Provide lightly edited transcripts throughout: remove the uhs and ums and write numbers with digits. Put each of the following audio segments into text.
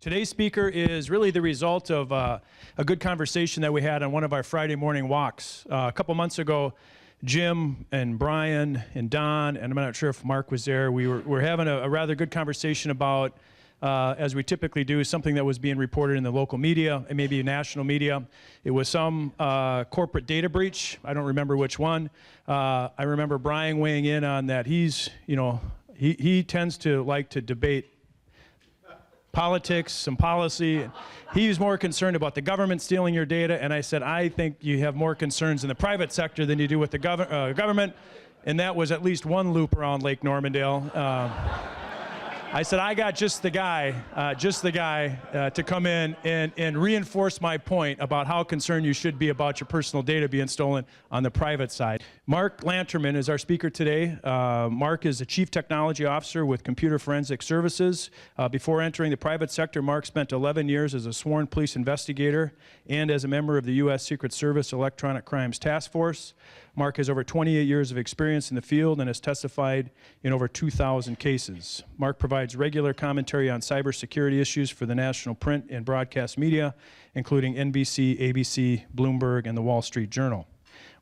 Today's speaker is really the result of a good conversation that we had on one of our Friday morning walks. A couple months ago, Jim and Brian and Don, and I'm not sure if Mark was there, we were having a rather good conversation about, as we typically do, something that was being reported in the local media and maybe national media. It was some corporate data breach. I don't remember which one. I remember Brian weighing in on that. He tends to like to debate politics, some policy. He was more concerned about the government stealing your data, and I said, I think you have more concerns in the private sector than you do with the government, and that was at least one loop around Lake Normandale. I said, I got just the guy to come in and reinforce my point about how concerned you should be about your personal data being stolen on the private side. Mark Lanterman is our speaker today. Mark is a Chief Technology Officer with Computer Forensic Services. Before entering the private sector, Mark spent 11 years as a sworn police investigator and as a member of the U.S. Secret Service Electronic Crimes Taskforce. Mark has over 28 years of experience in the field and has testified in over 2,000 cases. Mark provides regular commentary on cybersecurity issues for the national print and broadcast media, including NBC, ABC, Bloomberg, and the Wall Street Journal.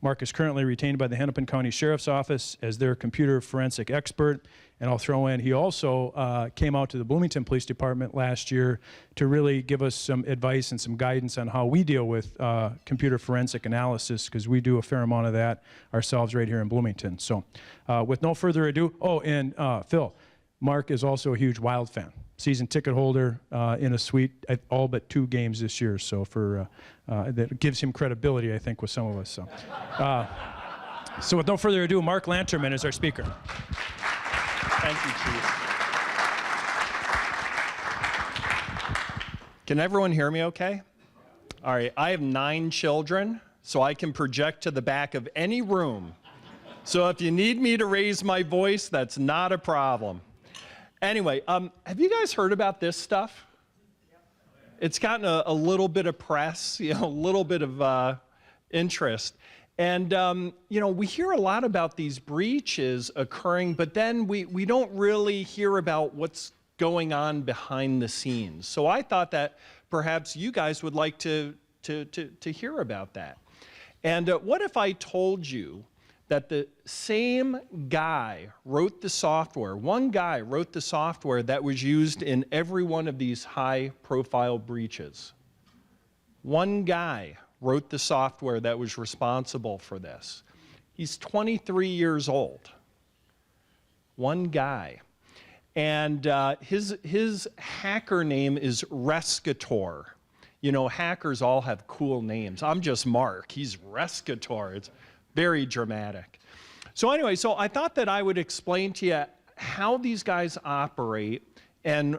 Mark is currently retained by the Hennepin County Sheriff's Office as their computer forensic expert. And I'll throw in, he also came out to the Bloomington Police Department last year to really give us some advice and some guidance on how we deal with computer forensic analysis, because we do a fair amount of that ourselves right here in Bloomington. So with no further ado, Phil, Mark is also a huge Wild fan. Season ticket holder in a suite at all but 2 games this year. So that gives him credibility, I think, with some of us. So with no further ado, Mark Lanterman is our speaker. Thank you, Chief. Can everyone hear me okay? All right, I have 9 children, so I can project to the back of any room. So if you need me to raise my voice, that's not a problem. Anyway, have you guys heard about this stuff? It's gotten a little bit of press, a little bit of interest. And, we hear a lot about these breaches occurring, but then we don't really hear about what's going on behind the scenes. So I thought that perhaps you guys would like to hear about that. And what if I told you that the same guy wrote the software, one guy wrote the software that was used in every one of these high-profile breaches? One guy wrote the software that was responsible for this. He's 23 years old. One guy. And his hacker name is Rescator. You know, hackers all have cool names. I'm just Mark. He's Rescator. It's very dramatic. So anyway, so I thought that I would explain to you how these guys operate and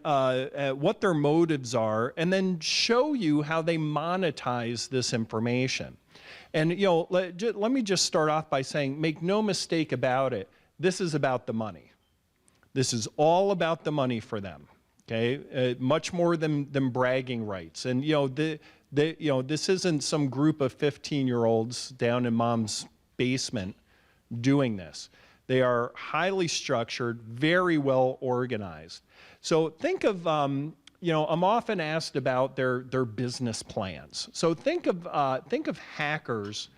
what their motives are, and then show you how they monetize this information. And let me just start off by saying, make no mistake about it, this is about the money. This is all about the money for them, okay? Much more than bragging rights. And this isn't some group of 15-year-olds down in mom's basement doing this. They are highly structured, very well organized. So think of, I'm often asked about their business plans. So think of hackers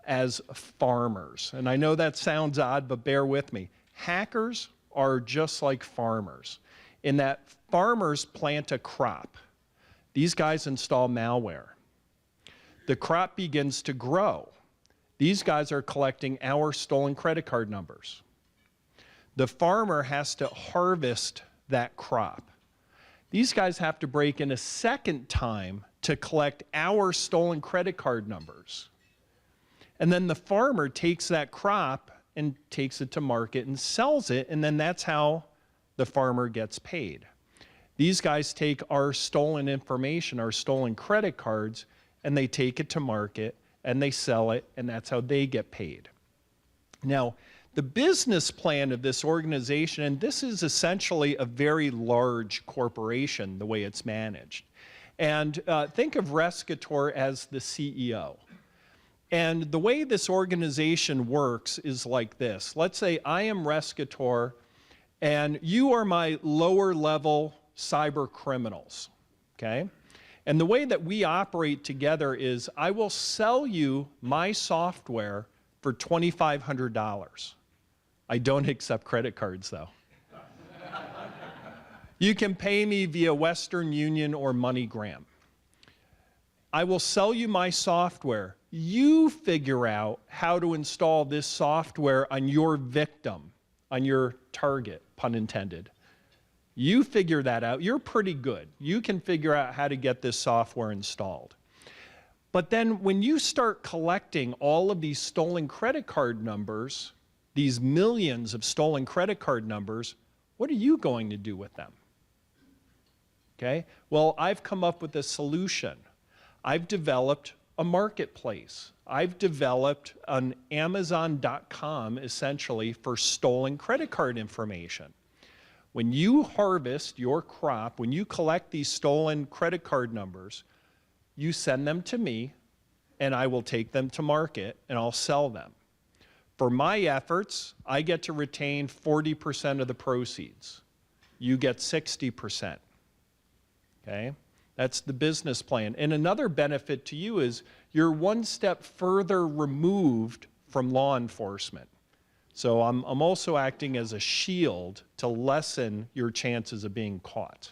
as farmers. And I know that sounds odd, but bear with me. Hackers are just like farmers in that farmers plant a crop. These guys install malware. The crop begins to grow. These guys are collecting our stolen credit card numbers. The farmer has to harvest that crop. These guys have to break in a second time to collect our stolen credit card numbers. And then the farmer takes that crop and takes it to market and sells it, and then that's how the farmer gets paid. These guys take our stolen information, our stolen credit cards, and they take it to market and they sell it, and that's how they get paid. Now, the business plan of this organization, and this is essentially a very large corporation, the way it's managed. And think of Rescator as the CEO. And the way this organization works is like this. Let's say I am Rescator, and you are my lower level cyber criminals. okay? And the way that we operate together is I will sell you my software for $2,500. I don't accept credit cards, though. You can pay me via Western Union or MoneyGram. I will sell you my software. You figure out how to install this software on your victim, on your target, pun intended. You figure that out. You're pretty good. You can figure out how to get this software installed. But then when you start collecting all of these stolen credit card numbers, these millions of stolen credit card numbers, what are you going to do with them? Okay? Well, I've come up with a solution. I've developed a marketplace. I've developed an Amazon.com, essentially, for stolen credit card information. When you harvest your crop, when you collect these stolen credit card numbers, you send them to me, and I will take them to market, and I'll sell them. For my efforts, I get to retain 40% of the proceeds. You get 60%. Okay? That's the business plan. And another benefit to you is you're one step further removed from law enforcement. So I'm also acting as a shield to lessen your chances of being caught.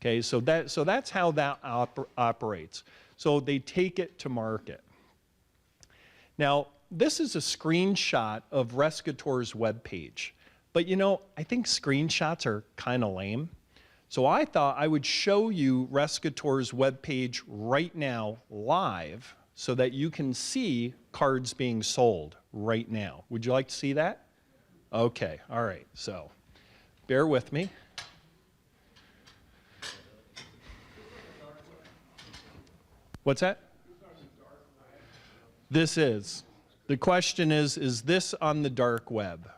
Okay, so that's how that operates. So they take it to market. Now, this is a screenshot of Rescator's webpage. But you know, I think screenshots are kind of lame. So I thought I would show you Rescator's webpage right now live so that you can see cards being sold right now. Would you like to see that? Okay, all right, so bear with me. What's that? This is. The question is this on the dark web?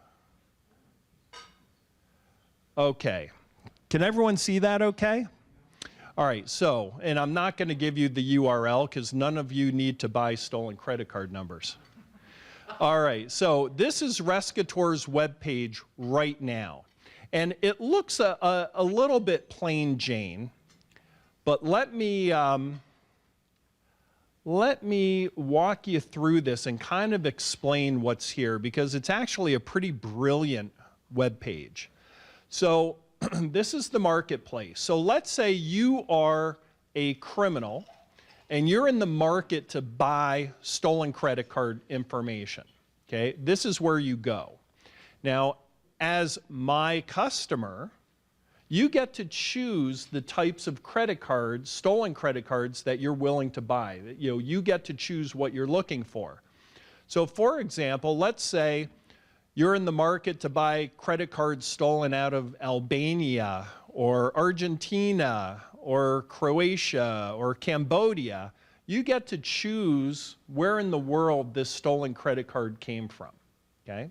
Okay. Can everyone see that okay? All right, so, and I'm not going to give you the URL because none of you need to buy stolen credit card numbers. All right, so this is Rescator's webpage right now. And it looks a little bit plain Jane, but let me walk you through this and kind of explain what's here because it's actually a pretty brilliant webpage. So this is the marketplace. So let's say you are a criminal and you're in the market to buy stolen credit card information. Okay, this is where you go. Now, as my customer, you get to choose the types of credit cards, stolen credit cards that you're willing to buy. You get to choose what you're looking for. So for example, let's say you're in the market to buy credit cards stolen out of Albania or Argentina or Croatia or Cambodia. You get to choose where in the world this stolen credit card came from. Okay?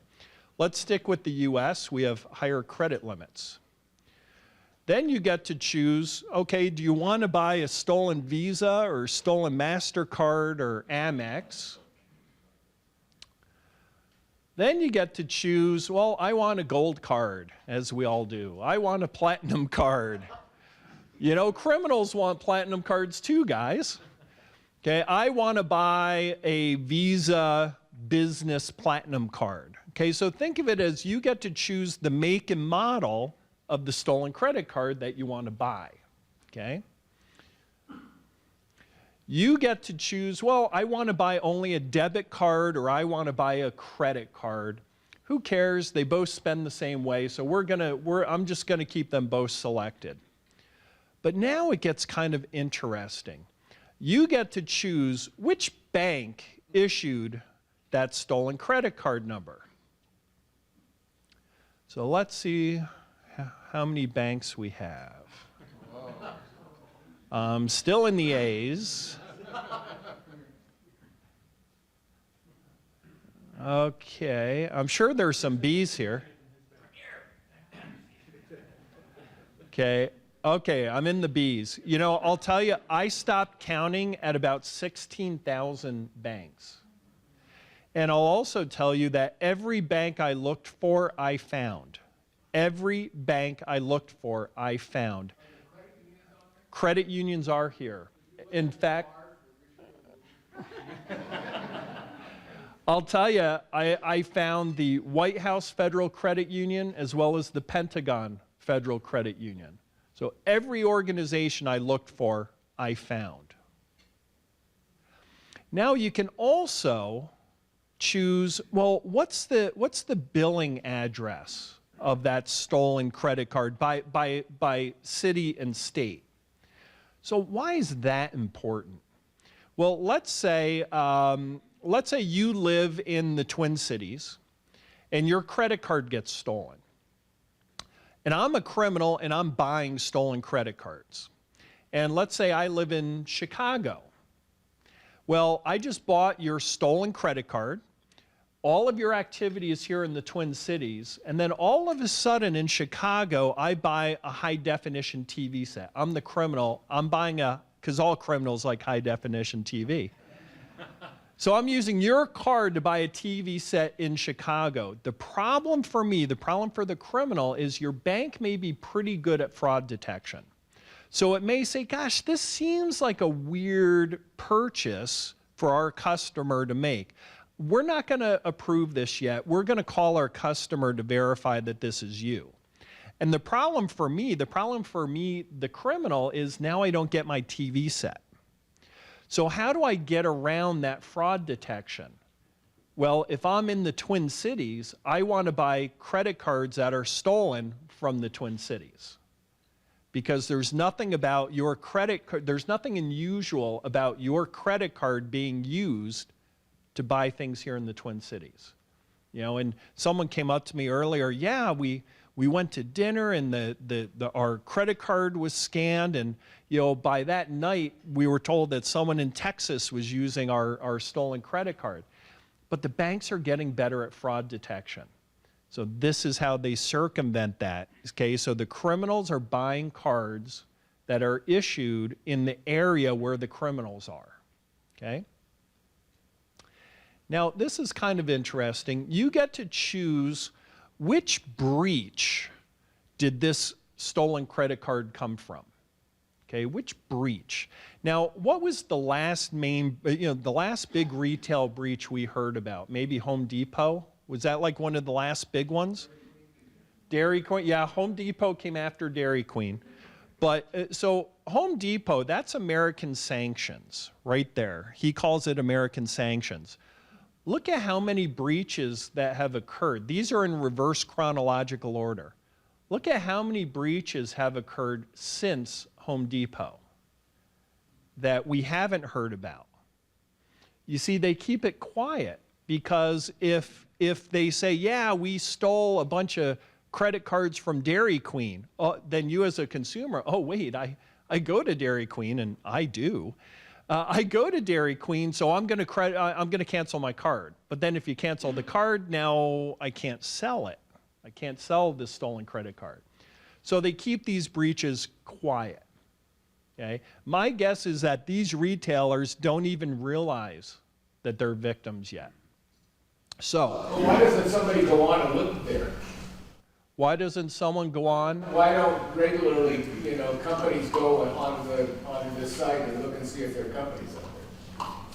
Let's stick with the US. We have higher credit limits. Then you get to choose, okay, do you want to buy a stolen Visa or stolen MasterCard or Amex? Then you get to choose, well, I want a gold card, as we all do. I want a platinum card. You know, criminals want platinum cards too, guys. Okay, I want to buy a Visa Business Platinum card. Okay, so think of it as you get to choose the make and model of the stolen credit card that you want to buy. Okay? You get to choose, well, I want to buy only a debit card or I want to buy a credit card. Who cares? They both spend the same way, so I'm just going to keep them both selected. But now it gets kind of interesting. You get to choose which bank issued that stolen credit card number. So let's see how many banks we have. Still in the A's. Okay, I'm sure there's some B's here. Okay, I'm in the B's. You know, I'll tell you, I stopped counting at about 16,000 banks. And I'll also tell you that every bank I looked for, I found. Every bank I looked for, I found. Credit unions are here. In fact, I'll tell you, I found the White House Federal Credit Union as well as the Pentagon Federal Credit Union. So every organization I looked for, I found. Now you can also choose, well, what's the billing address of that stolen credit card by city and state? So why is that important? Well, let's say you live in the Twin Cities and your credit card gets stolen. And I'm a criminal and I'm buying stolen credit cards. And let's say I live in Chicago. Well, I just bought your stolen credit card. All of your activity is here in the Twin Cities. And then all of a sudden in Chicago, I buy a high definition TV set. I'm the criminal. I'm buying because all criminals like high definition TV. So I'm using your card to buy a TV set in Chicago. The problem for me, the problem for the criminal is your bank may be pretty good at fraud detection. So it may say, gosh, this seems like a weird purchase for our customer to make. We're not going to approve this yet. We're going to call our customer to verify that this is you. And the problem for me, the criminal, is now I don't get my TV set. So how do I get around that fraud detection? Well, if I'm in the Twin Cities, I want to buy credit cards that are stolen from the Twin Cities. Because there's nothing about your credit card, there's nothing unusual about your credit card being used to buy things here in the Twin Cities. You know, and someone came up to me earlier, yeah, we went to dinner and our credit card was scanned, and you know, by that night we were told that someone in Texas was using our stolen credit card. But the banks are getting better at fraud detection. So this is how they circumvent that. Okay, so the criminals are buying cards that are issued in the area where the criminals are. Okay? Now, this is kind of interesting. You get to choose which breach did this stolen credit card come from. Okay, which breach? Now, what was the last the last big retail breach we heard about? Maybe Home Depot? Was that like one of the last big ones? Dairy Queen? Yeah, Home Depot came after Dairy Queen. But so Home Depot, that's American sanctions right there. He calls it American sanctions. Look at how many breaches that have occurred. These are in reverse chronological order. Look at how many breaches have occurred since Home Depot that we haven't heard about. You see, they keep it quiet because if they say, yeah, we stole a bunch of credit cards from Dairy Queen, then you as a consumer, oh wait, I go to Dairy Queen, and I do. I go to Dairy Queen, so I'm going to cancel my card. But then if you cancel the card, now I can't sell it. I can't sell this stolen credit card. So they keep these breaches quiet. Okay? My guess is that these retailers don't even realize that they're victims yet. So why doesn't somebody go on and look there? Why doesn't someone go on? Why don't regularly, companies go on the site and look and see if there are companies out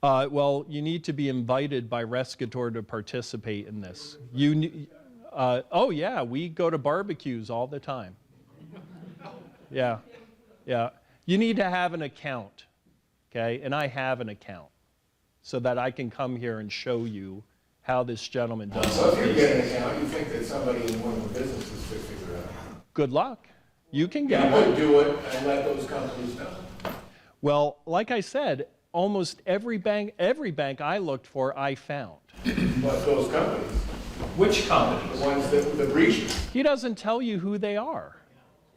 there? Well, you need to be invited by Rescator to participate in this. Oh yeah, we go to barbecues all the time. Yeah, yeah. You need to have an account, okay? And I have an account so that I can come here and show you how this gentleman does. So if you get an account, you think that somebody in one of the businesses could figure it out. Good luck. You can get You would do it and let those companies know. Well, like I said, almost every bank I looked for, I found. But those companies, Which companies? the ones that the breaches. He doesn't tell you who they are.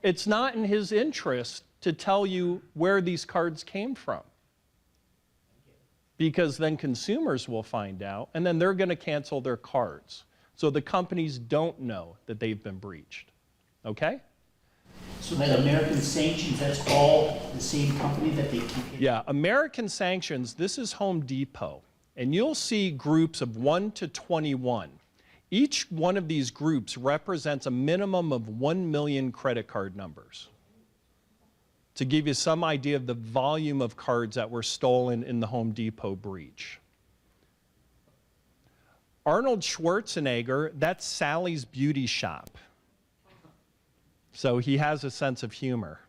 It's not in his interest to tell you where these cards came from. Because then consumers will find out, and then they're going to cancel their cards. So the companies don't know that they've been breached. Okay? So that American Sanctions, that's all the same company that they keep getting? Yeah, American Sanctions, this is Home Depot. And you'll see groups of 1 to 21. Each one of these groups represents a minimum of 1 million credit card numbers. to give you some idea of the volume of cards that were stolen in the Home Depot breach. Arnold Schwarzenegger, that's Sally's Beauty Shop. So he has a sense of humor.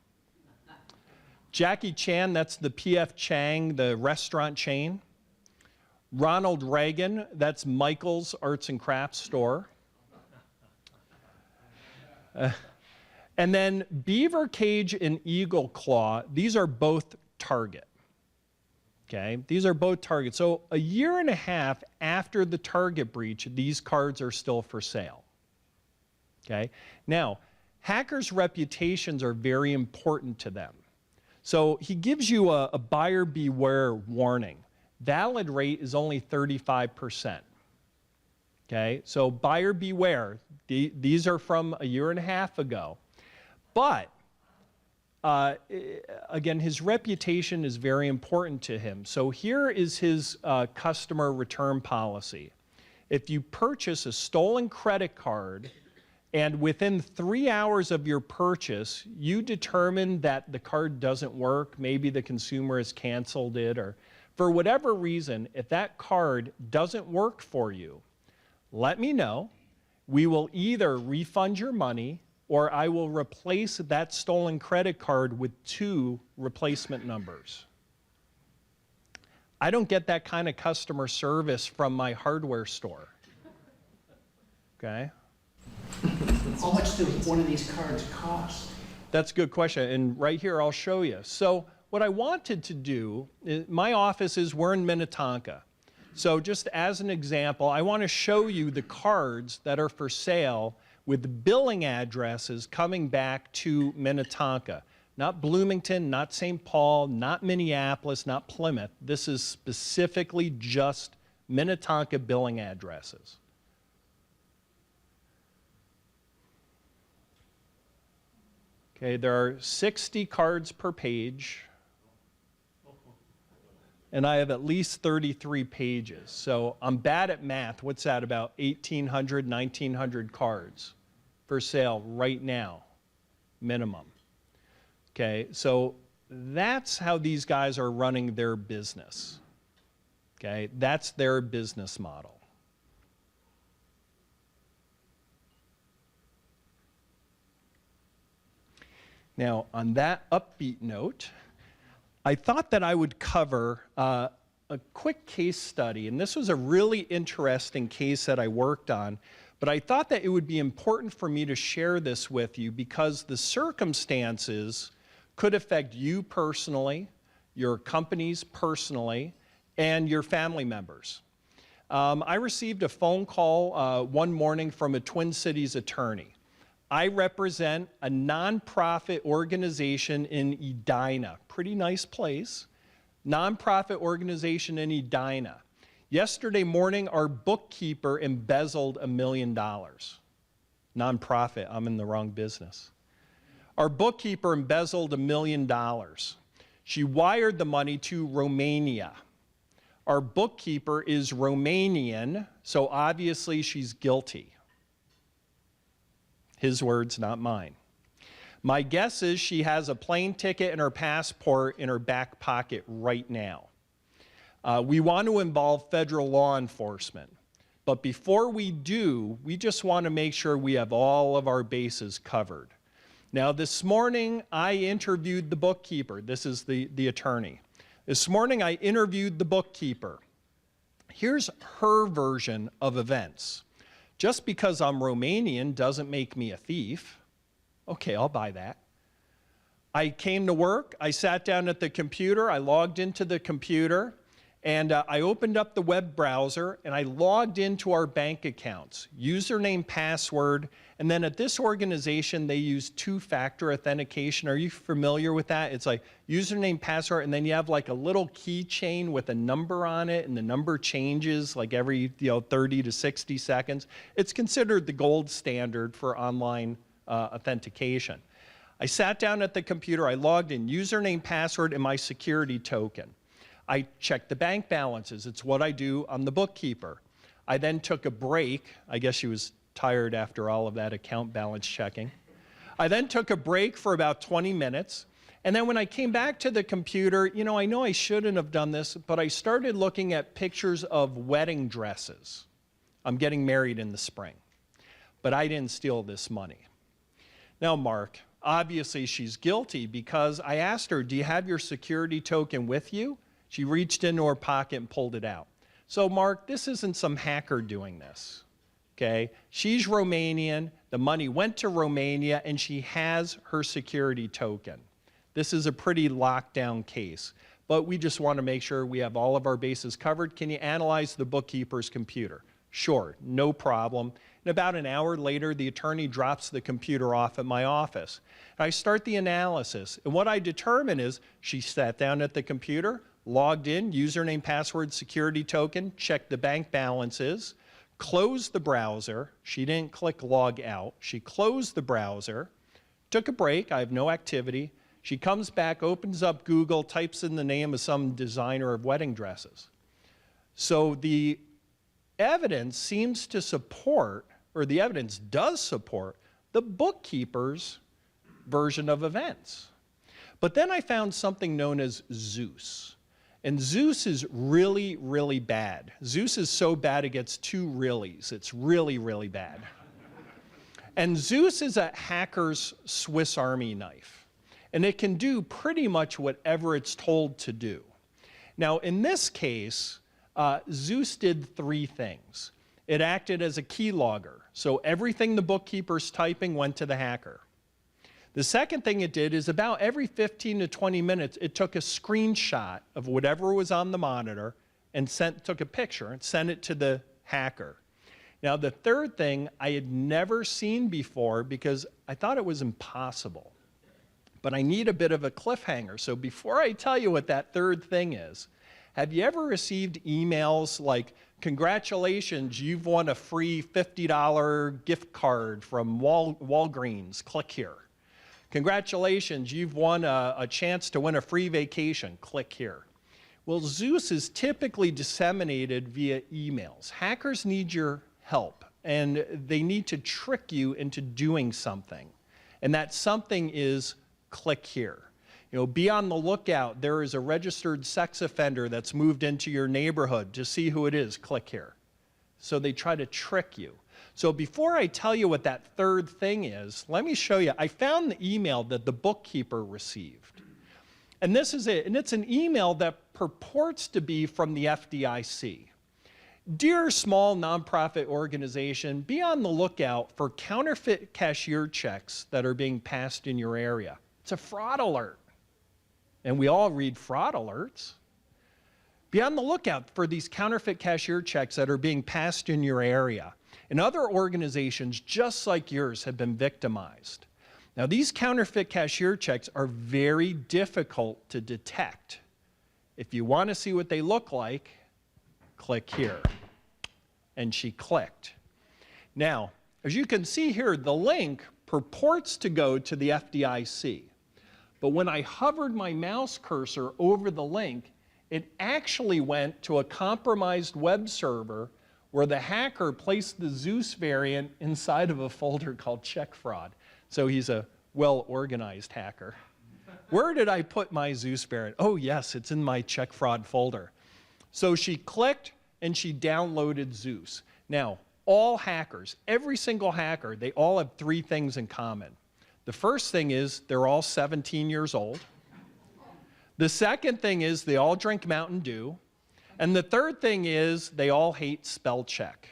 Jackie Chan, that's the P.F. Chang, the restaurant chain. Ronald Reagan, that's Michael's Arts and Crafts store. And then Beaver Cage and Eagle Claw, these are both Target. Okay, these are both Target. So a year and a half after the Target breach, these cards are still for sale. Okay, now hackers' reputations are very important to them. So he gives you a buyer beware warning. Valid rate is only 35%. Okay, so buyer beware. These are from a year and a half ago. But again, his reputation is very important to him. So here is his customer return policy. If you purchase a stolen credit card and within 3 hours of your purchase, you determine that the card doesn't work, maybe the consumer has canceled it, or for whatever reason, if that card doesn't work for you, let me know. We will either refund your money or I will replace that stolen credit card with 2 replacement numbers. I don't get that kind of customer service from my hardware store. Okay? How much does one of these cards cost? That's a good question, and right here I'll show you. So what I wanted to do, my office is, we're in Minnetonka. So just as an example, I want to show you the cards that are for sale with billing addresses coming back to Minnetonka. Not Bloomington, not St. Paul, not Minneapolis, not Plymouth. This is specifically just Minnetonka billing addresses. Okay, there are 60 cards per page, and I have at least 33 pages. So I'm bad at math. What's that, about 1,800, 1,900 cards for sale right now, minimum. Okay, so that's how these guys are running their business. Okay, that's their business model. Now, on that upbeat note, I thought that I would cover a quick case study, and this was a really interesting case that I worked on, but I thought that it would be important for me to share this with you because the circumstances could affect you personally, your companies personally, and your family members. I received a phone call one morning from a Twin Cities attorney. I represent a nonprofit organization in Edina, pretty nice place, nonprofit organization in Edina. Yesterday morning, our bookkeeper embezzled $1 million. Nonprofit, I'm in the wrong business. Our bookkeeper embezzled $1 million. She wired the money to Romania. Our bookkeeper is Romanian, so obviously she's guilty. His words, not mine. My guess is she has a plane ticket and her passport in her back pocket right now. We want to involve federal law enforcement. But before we do, we just want to make sure we have all of our bases covered. Now, this morning, I interviewed the bookkeeper. This is the attorney. This morning, I interviewed the bookkeeper. Here's her version of events. Just because I'm Romanian doesn't make me a thief. Okay, I'll buy that. I came to work, I sat down at the computer, I logged into the computer, and I opened up the web browser, and I logged into our bank accounts, username, password, and then at this organization, they use two-factor authentication. Are you familiar with that? It's like username, password, and then you have like a little keychain with a number on it, and the number changes like every 30 to 60 seconds. It's considered the gold standard for online authentication. I sat down at the computer, I logged in, username, password, and my security token. I checked the bank balances. It's what I do. I'm the bookkeeper. I then took a break. I guess she was tired after all of that account balance checking. I then took a break for about 20 minutes, And then when I came back to the computer, you know I shouldn't have done this, but I started looking at pictures of wedding dresses. I'm getting married in the spring, but I didn't steal this money. Now, Mark, obviously she's guilty because I asked her, do you have your security token with you? She reached into her pocket and pulled it out. So, Mark, this isn't some hacker doing this, okay? She's Romanian, the money went to Romania, and she has her security token. This is a pretty locked down case, but we just want to make sure we have all of our bases covered. Can you analyze the bookkeeper's computer? Sure, no problem. And about an hour later, the attorney drops the computer off at my office. I start the analysis, and what I determine is she sat down at the computer, logged in, username, password, security token, checked the bank balances, closed the browser. She didn't click log out. She closed the browser, took a break. I have no activity. She comes back, opens up Google, types in the name of some designer of wedding dresses. So the evidence seems to support, or the evidence does support, the bookkeeper's version of events. But then I found something known as Zeus. And Zeus is really, really bad. Zeus is so bad it gets 2 reallys. It's really, really bad. And Zeus is a hacker's Swiss Army knife. And it can do pretty much whatever it's told to do. Now, in this case, Zeus did 3 things. It acted as a keylogger. So everything the bookkeeper's typing went to the hacker. The second thing it did is about every 15 to 20 minutes, it took a screenshot of whatever was on the monitor and took a picture and sent it to the hacker. Now, the third thing I had never seen before because I thought it was impossible. But I need a bit of a cliffhanger. So before I tell you what that third thing is, have you ever received emails like, congratulations, you've won a free $50 gift card from Walgreens, click here. Congratulations, you've won a chance to win a free vacation, click here. Well, Zeus is typically disseminated via emails. Hackers need your help, and they need to trick you into doing something. And that something is click here. You know, be on the lookout. There is a registered sex offender that's moved into your neighborhood. To see who it is, click here. So they try to trick you. So before I tell you what that third thing is, let me show you. I found the email that the bookkeeper received. And this is it. And it's an email that purports to be from the FDIC. Dear small nonprofit organization, be on the lookout for counterfeit cashier checks that are being passed in your area. It's a fraud alert. And we all read fraud alerts. Be on the lookout for these counterfeit cashier checks that are being passed in your area. And other organizations just like yours have been victimized. Now, these counterfeit cashier checks are very difficult to detect. If you want to see what they look like, click here. And she clicked. Now, as you can see here, the link purports to go to the FDIC. But when I hovered my mouse cursor over the link, it actually went to a compromised web server where the hacker placed the Zeus variant inside of a folder called check fraud. So he's a well-organized hacker. Where did I put my Zeus variant? Oh yes, it's in my check fraud folder. So she clicked and she downloaded Zeus. Now, all hackers, every single hacker, they all have 3 things in common. The first thing is they're all 17 years old. The second thing is they all drink Mountain Dew. And the third thing is they all hate spell check.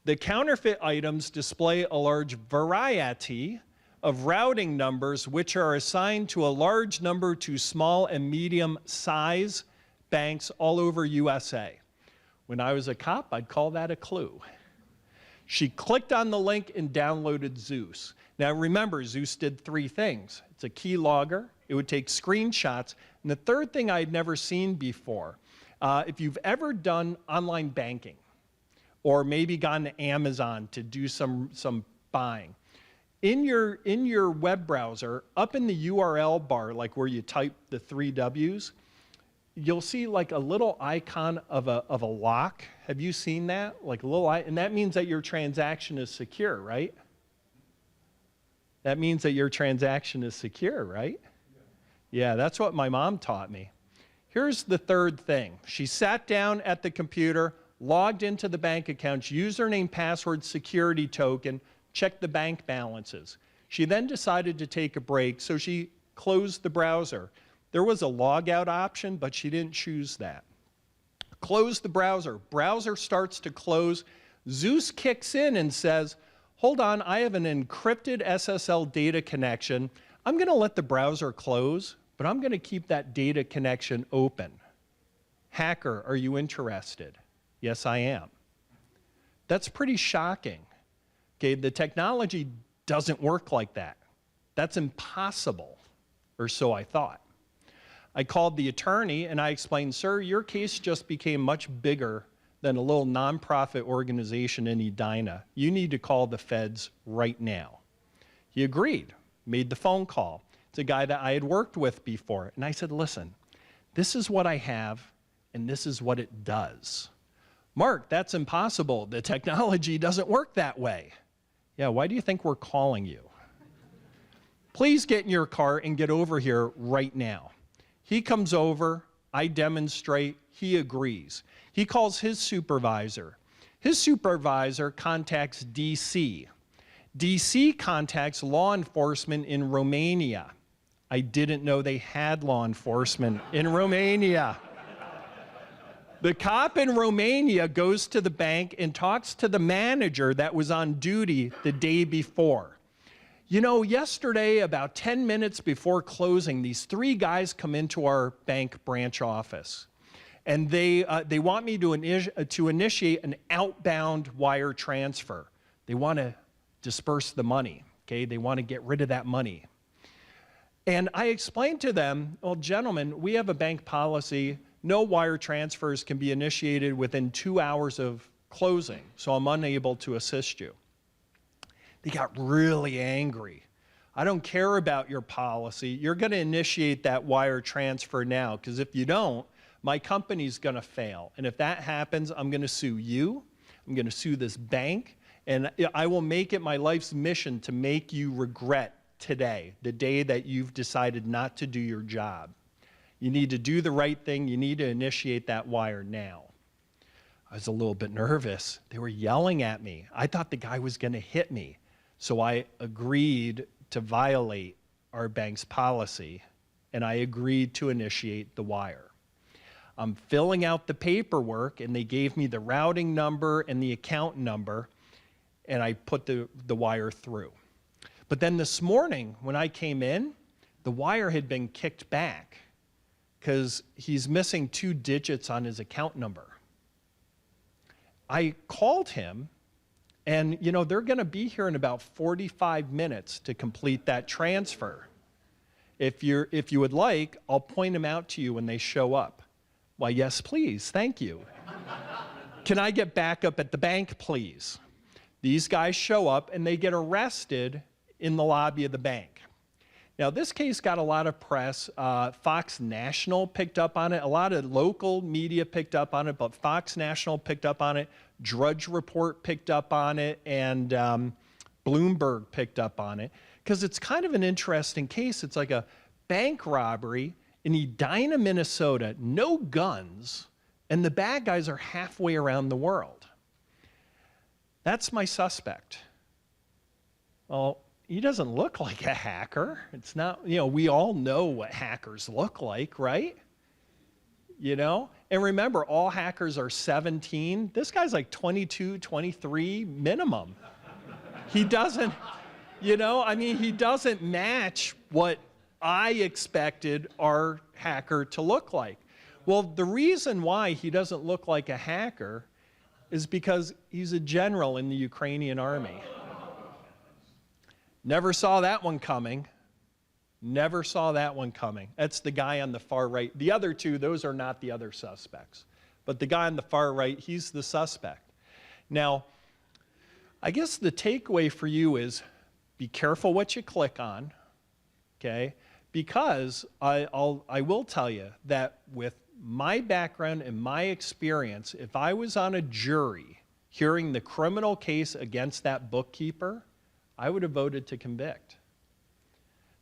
The counterfeit items display a large variety of routing numbers which are assigned to a large number to small and medium size banks all over USA. When I was a cop, I'd call that a clue. She clicked on the link and downloaded Zeus. Now remember, Zeus did 3 things. It's a keylogger, it would take screenshots, and the third thing I'd never seen before, if you've ever done online banking, or maybe gone to Amazon to do some buying, in your web browser, up in the URL bar, like where you type the 3 W's, you'll see like a little icon of a lock. Have you seen that? Like a little, and that means that your transaction is secure, right? That means that your transaction is secure, right? Yeah, that's what my mom taught me. Here's the third thing. She sat down at the computer, logged into the bank accounts, username, password, security token, checked the bank balances. She then decided to take a break, so she closed the browser. There was a logout option, but she didn't choose that. Close the browser. Browser starts to close. Zeus kicks in and says, hold on, I have an encrypted SSL data connection. I'm going to let the browser close, but I'm going to keep that data connection open. Hacker, are you interested? Yes, I am. That's pretty shocking. Okay, the technology doesn't work like that. That's impossible, or so I thought. I called the attorney and I explained, sir, your case just became much bigger than a little nonprofit organization in Edina. You need to call the feds right now. He agreed, made the phone call. It's a guy that I had worked with before. And I said, listen, this is what I have and this is what it does. Mark, that's impossible. The technology doesn't work that way. Yeah, why do you think we're calling you? Please get in your car and get over here right now. He comes over, I demonstrate, he agrees. He calls his supervisor. His supervisor contacts DC. DC contacts law enforcement in Romania. I didn't know they had law enforcement in Romania. The cop in Romania goes to the bank and talks to the manager that was on duty the day before. You know, yesterday, about 10 minutes before closing, these 3 guys come into our bank branch office. And they want me to initiate an outbound wire transfer. They want to disperse the money, okay? They want to get rid of that money. And I explained to them, well, gentlemen, we have a bank policy. No wire transfers can be initiated within 2 hours of closing, so I'm unable to assist you. They got really angry. I don't care about your policy. You're going to initiate that wire transfer now, because if you don't, my company's going to fail. And if that happens, I'm going to sue you. I'm going to sue this bank. And I will make it my life's mission to make you regret today, the day that you've decided not to do your job. You need to do the right thing. You need to initiate that wire now. I was a little bit nervous. They were yelling at me. I thought the guy was going to hit me. So I agreed to violate our bank's policy, and I agreed to initiate the wire. I'm filling out the paperwork, and they gave me the routing number and the account number, and I put the wire through. But then this morning, when I came in, the wire had been kicked back because he's missing 2 digits on his account number. I called him, and you know, they're going to be here in about 45 minutes to complete that transfer. If you would like, I'll point them out to you when they show up. Why, yes, please, thank you. Can I get back up at the bank, please? These guys show up and they get arrested in the lobby of the bank. Now, this case got a lot of press. Fox National picked up on it. A lot of local media picked up on it, but Fox National picked up on it. Drudge Report picked up on it, and Bloomberg picked up on it, because it's kind of an interesting case. It's like a bank robbery in Edina, Minnesota, no guns, and the bad guys are halfway around the world. That's my suspect. Well, he doesn't look like a hacker. It's not, you know, we all know what hackers look like, right? You know? And remember, all hackers are 17. This guy's like 22, 23 minimum. He doesn't, you know, I mean, he doesn't match what I expected our hacker to look like. Well, the reason why he doesn't look like a hacker is because he's a general in the Ukrainian army. Never saw that one coming. Never saw that one coming. That's the guy on the far right. The other 2, those are not the other suspects. But the guy on the far right, he's the suspect. Now, I guess the takeaway for you is be careful what you click on, okay? Because I will tell you that with my background and my experience, if I was on a jury hearing the criminal case against that bookkeeper, I would have voted to convict.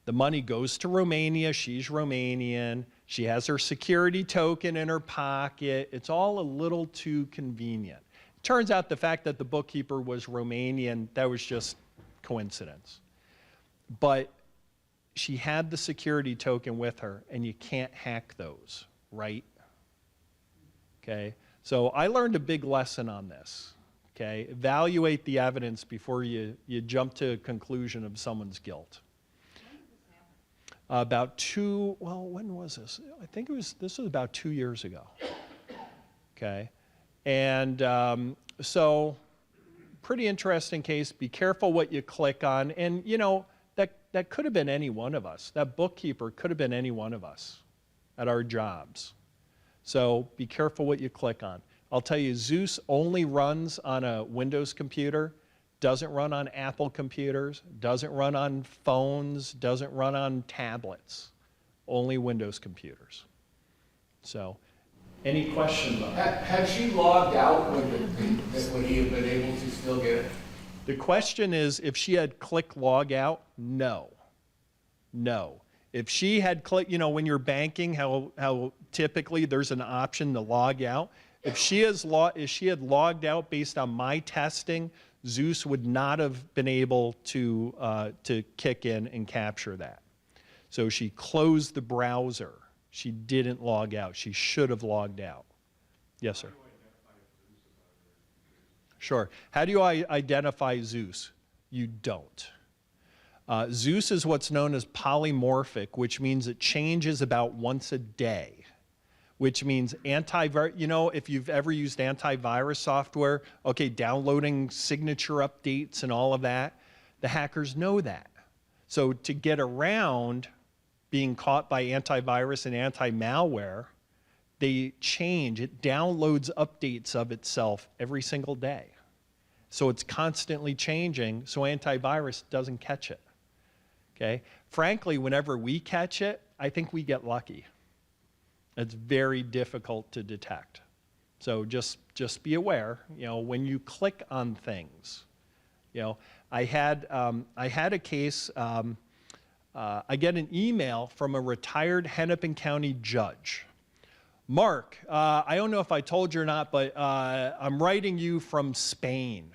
The money goes to Romania. She's Romanian. She has her security token in her pocket. It's all a little too convenient. It turns out the fact that the bookkeeper was Romanian, that was just coincidence. But she had the security token with her, and you can't hack those, right? Okay, so I learned a big lesson on this. Okay, evaluate the evidence before you jump to a conclusion of someone's guilt. When was this? I think this was about 2 years ago. Okay, and so pretty interesting case. Be careful what you click on, and you know that could have been any one of us. That bookkeeper could have been any one of us at our jobs. So be careful what you click on. I'll tell you, Zeus only runs on a Windows computer, doesn't run on Apple computers, doesn't run on phones, doesn't run on tablets, only Windows computers. So, any questions on that? Had she logged out when he had been able to still get it? The question is, if she had clicked log out, no. No. If she had clicked, you know, when you're banking, how typically there's an option to log out. If she had logged out based on my testing, Zeus would not have been able to kick in and capture that. So she closed the browser. She didn't log out. She should have logged out. Yes, sir. Sure. How do you identify Zeus? You don't. Zeus is what's known as polymorphic, which means it changes about once a day, which means you know, if you've ever used antivirus software, okay, downloading signature updates and all of that, the hackers know that. So to get around being caught by antivirus and anti-malware, they change. It downloads updates of itself every single day. So it's constantly changing, so antivirus doesn't catch it. Okay? Frankly, whenever we catch it, I think we get lucky. It's very difficult to detect. So just be aware, you know, when you click on things. You know, I had a case, I get an email from a retired Hennepin County judge. Mark, I don't know if I told you or not, but I'm writing you from Spain.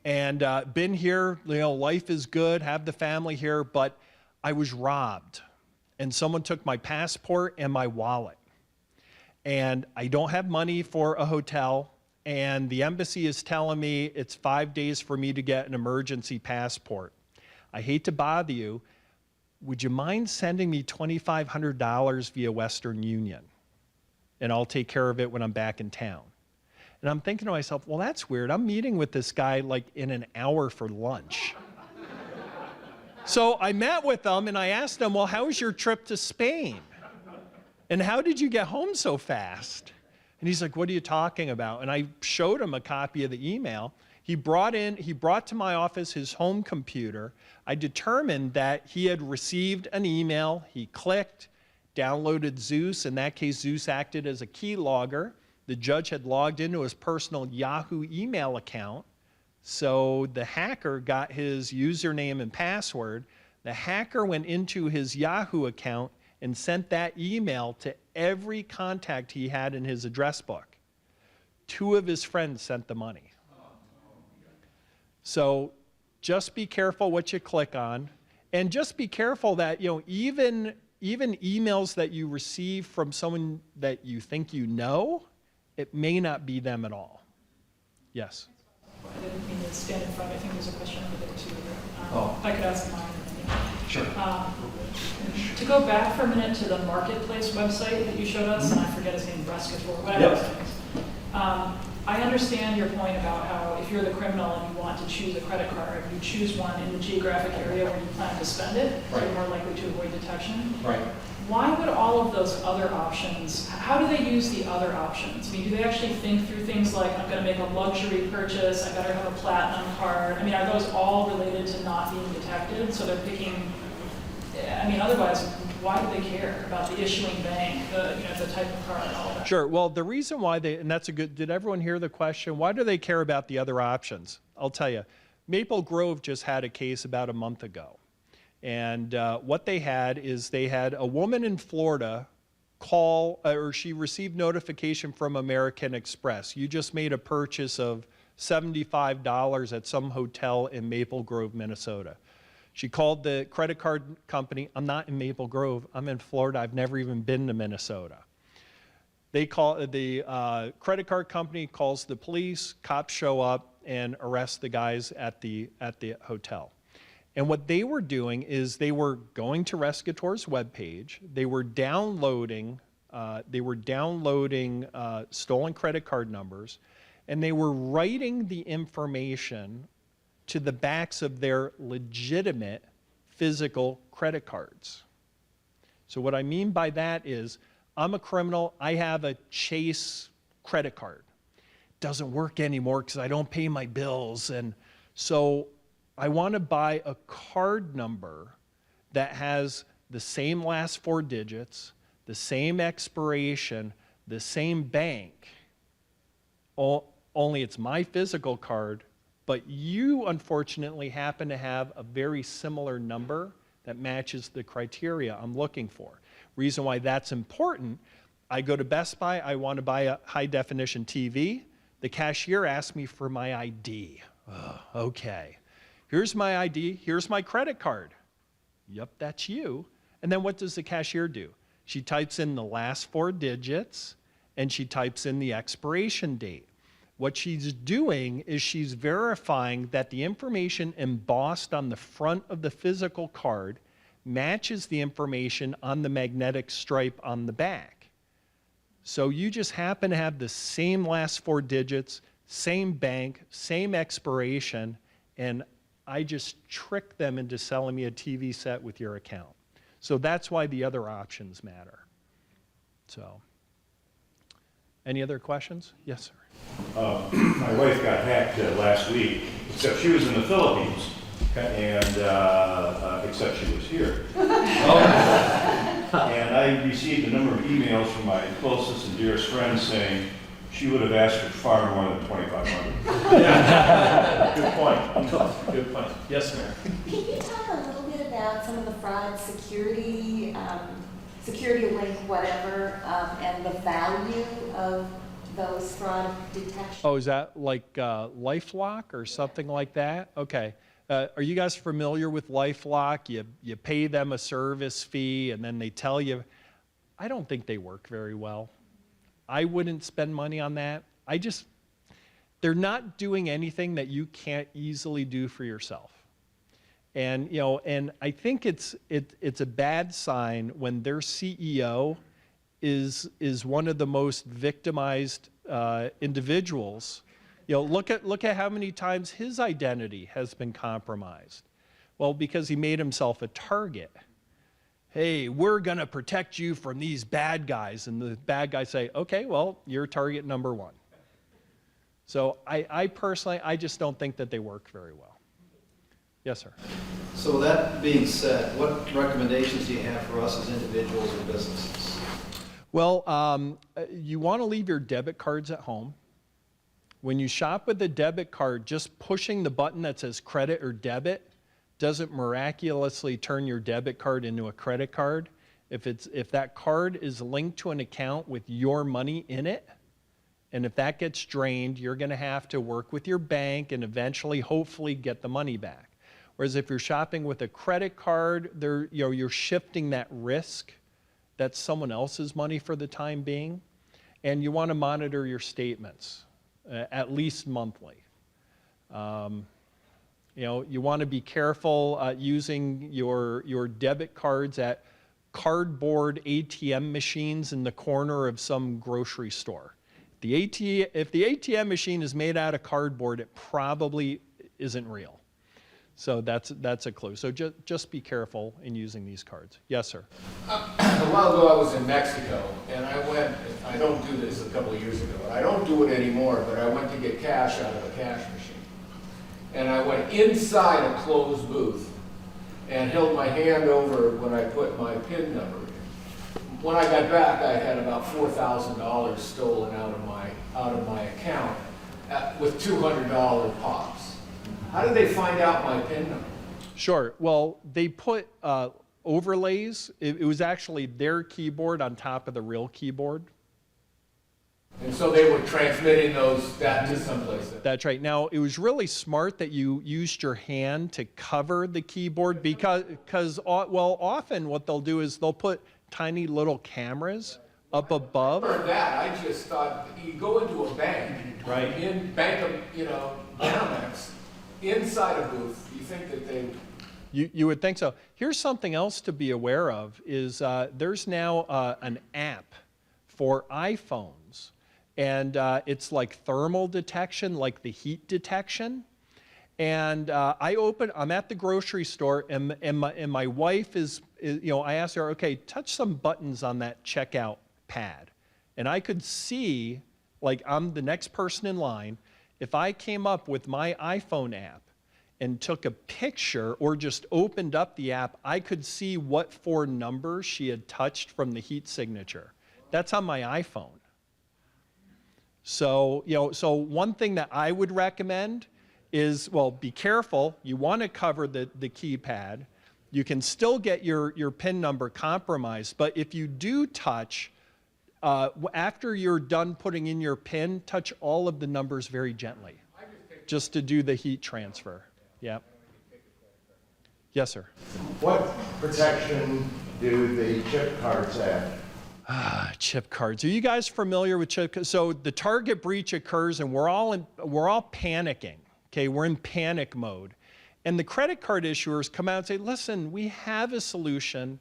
And been here, you know, life is good, have the family here, but I was robbed. And someone took my passport and my wallet. And I don't have money for a hotel. And the embassy is telling me it's 5 days for me to get an emergency passport. I hate to bother you. Would you mind sending me $2,500 via Western Union? And I'll take care of it when I'm back in town. And I'm thinking to myself, well, that's weird. I'm meeting with this guy like in an hour for lunch. So I met with him and I asked him, well, how was your trip to Spain? And how did you get home so fast? And he's like, what are you talking about? And I showed him a copy of the email. He brought to my office his home computer. I determined that he had received an email. He clicked, downloaded Zeus. In that case, Zeus acted as a keylogger. The judge had logged into his personal Yahoo email account. So the hacker got his username and password. The hacker went into his Yahoo account and sent that email to every contact he had in his address book. 2 of his friends sent the money. So just be careful what you click on, and just be careful that, you know, even emails that you receive from someone that you think you know, it may not be them at all. Yes? I didn't mean to stand in front. I think there's a question over there too. If I could ask mine. Sure. To go back for a minute to the Marketplace website that you showed us, and I forget his name, Breskett or whatever his name is. I understand your point about how if you're the criminal and you want to choose a credit card, you choose one in the geographic area where you plan to spend it, so you're more likely to avoid detection. Right. Why would all of those other options, how do they use the other options? I mean, do they actually think through things like, I'm going to make a luxury purchase, I better have a platinum card? I mean, are those all related to not being detected? So they're picking, I mean, otherwise, why do they care about the issuing bank, the type of card, all of that? Sure. Well, the reason why and that's a good, did everyone hear the question? Why do they care about the other options? I'll tell you. Maple Grove just had a case about a month ago. And what they had is they had a woman in Florida call, or she received notification from American Express. You just made a purchase of $75 at some hotel in Maple Grove, Minnesota. She called the credit card company. I'm not in Maple Grove. I'm in Florida. I've never even been to Minnesota. They call the credit card company calls the police. Cops show up and arrest the guys at the hotel. And what they were doing is they were going to Rescutor's webpage. They were downloading stolen credit card numbers, and they were writing the information to the backs of their legitimate physical credit cards. So what I mean by that is, I'm a criminal, I have a Chase credit card. Doesn't work anymore because I don't pay my bills, and so I want to buy a card number that has the same last 4 digits, the same expiration, the same bank, only it's my physical card, but you unfortunately happen to have a very similar number that matches the criteria I'm looking for. Reason why that's important, I go to Best Buy, I want to buy a high definition TV. The cashier asks me for my ID. Oh, okay. Here's my ID, here's my credit card. Yep, that's you. And then what does the cashier do? She types in the last 4 digits and she types in the expiration date. What she's doing is she's verifying that the information embossed on the front of the physical card matches the information on the magnetic stripe on the back. So you just happen to have the same last 4 digits, same bank, same expiration, and I just tricked them into selling me a TV set with your account. So that's why the other options matter. So, any other questions? Yes, sir. My wife got hacked last week, except she was in the Philippines, and except she was here. And I received a number of emails from my closest and dearest friends saying she would have asked for far more than $2,500. Good point. Good point. Yes, ma'am. Can you talk a little bit about some of the fraud, security, security link, whatever, and the value of those fraud detection? Oh, is that like LifeLock or something like that? Okay. Are you guys familiar with LifeLock? You pay them a service fee and then they tell you. I don't think they work very well. I wouldn't spend money on that. They're not doing anything that you can't easily do for yourself. And and I think it's a bad sign when their CEO is one of the most victimized individuals. Look at how many times his identity has been compromised. Well, because he made himself a target. Hey, we're going to protect you from these bad guys. And the bad guys say, okay, well, you're target number 1. So I personally, I just don't think that they work very well. Yes, sir. So that being said, what recommendations do you have for us as individuals or businesses? Well, you want to leave your debit cards at home. When you shop with a debit card, just pushing the button that says credit or debit doesn't miraculously turn your debit card into a credit card. If that card is linked to an account with your money in it, and if that gets drained, you're going to have to work with your bank and eventually, hopefully, get the money back. Whereas if you're shopping with a credit card, you're shifting that risk. That's someone else's money for the time being, and you want to monitor your statements at least monthly. You want to be careful using your debit cards at cardboard ATM machines in the corner of some grocery store. If the ATM machine is made out of cardboard, it probably isn't real. So that's a clue. So just be careful in using these cards. Yes, sir. A while ago, I was in Mexico, and I don't do this a couple of years ago. I don't do it anymore, but I went to get cash out of a cash machine. And I went inside a closed booth and held my hand over when I put my PIN number in. When I got back, I had about $4,000 stolen out of my account with $200 pops. How did they find out my PIN number? Sure. Well, they put overlays. It was actually their keyboard on top of the real keyboard. And so they were transmitting that to someplace. That's right. Now, it was really smart that you used your hand to cover the keyboard because well, often what they'll do is they'll put tiny little cameras up above. For that, I just thought, you go into a bank, Right. in Bank of, Amex, inside a booth, you think that they... You would think so. Here's something else to be aware of is there's now an app for iPhones, and it's like thermal detection, like the heat detection. And I'm at the grocery store, and my wife is, I asked her, okay, touch some buttons on that checkout pad. And I could see, like I'm the next person in line, if I came up with my iPhone app and took a picture or just opened up the app, I could see what 4 numbers she had touched from the heat signature. That's on my iPhone. So, so one thing that I would recommend is, well, be careful. You want to cover the keypad. You can still get your PIN number compromised, but if you do touch, after you're done putting in your PIN, touch all of the numbers very gently, just to do the heat transfer. Yep. Yes, sir. What protection do the chip cards have? Chip cards. Are you guys familiar with chip cards? So the target breach occurs, and we're all panicking. Okay, we're in panic mode, and the credit card issuers come out and say, "Listen, we have a solution.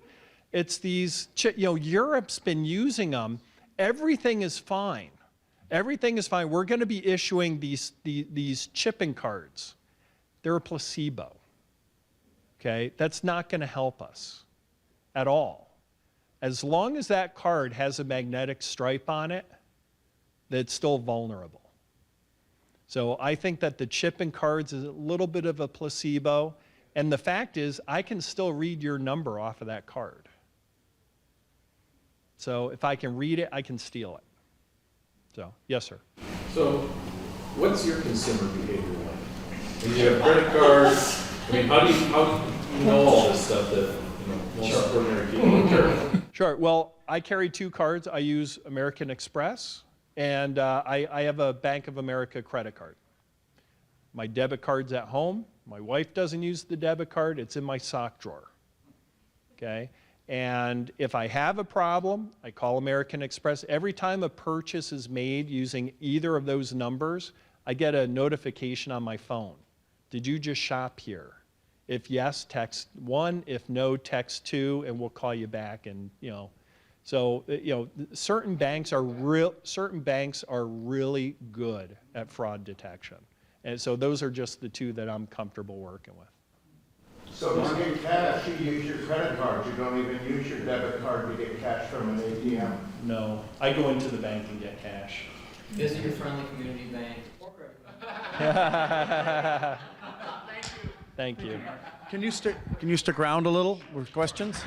It's these. Europe's been using them. Everything is fine. Everything is fine. We're going to be issuing these chipping cards. They're a placebo. Okay, that's not going to help us at all. As long as that card has a magnetic stripe on it, that's still vulnerable. So I think that the chipping cards is a little bit of a placebo, and the fact is I can still read your number off of that card. So if I can read it, I can steal it. So, yes, sir. So, what's your consumer behavior like? When you have credit cards, I mean, how do you know all this stuff that most ordinary people don't care? Sure. Well, I carry 2 cards. I use American Express, and I have a Bank of America credit card. My debit card's at home. My wife doesn't use the debit card. It's in my sock drawer. Okay? And if I have a problem, I call American Express. Every time a purchase is made using either of those numbers, I get a notification on my phone. Did you just shop here? If yes, text 1. If no, text 2, and we'll call you back. And so certain banks are really good at fraud detection, and so those are just the 2 that I'm comfortable working with. So to get cash, you use your credit card. You don't even use your debit card to get cash from an ATM. No, I go into the bank and get cash. Visit your friendly community bank. Thank you. Can you stick around a little with questions?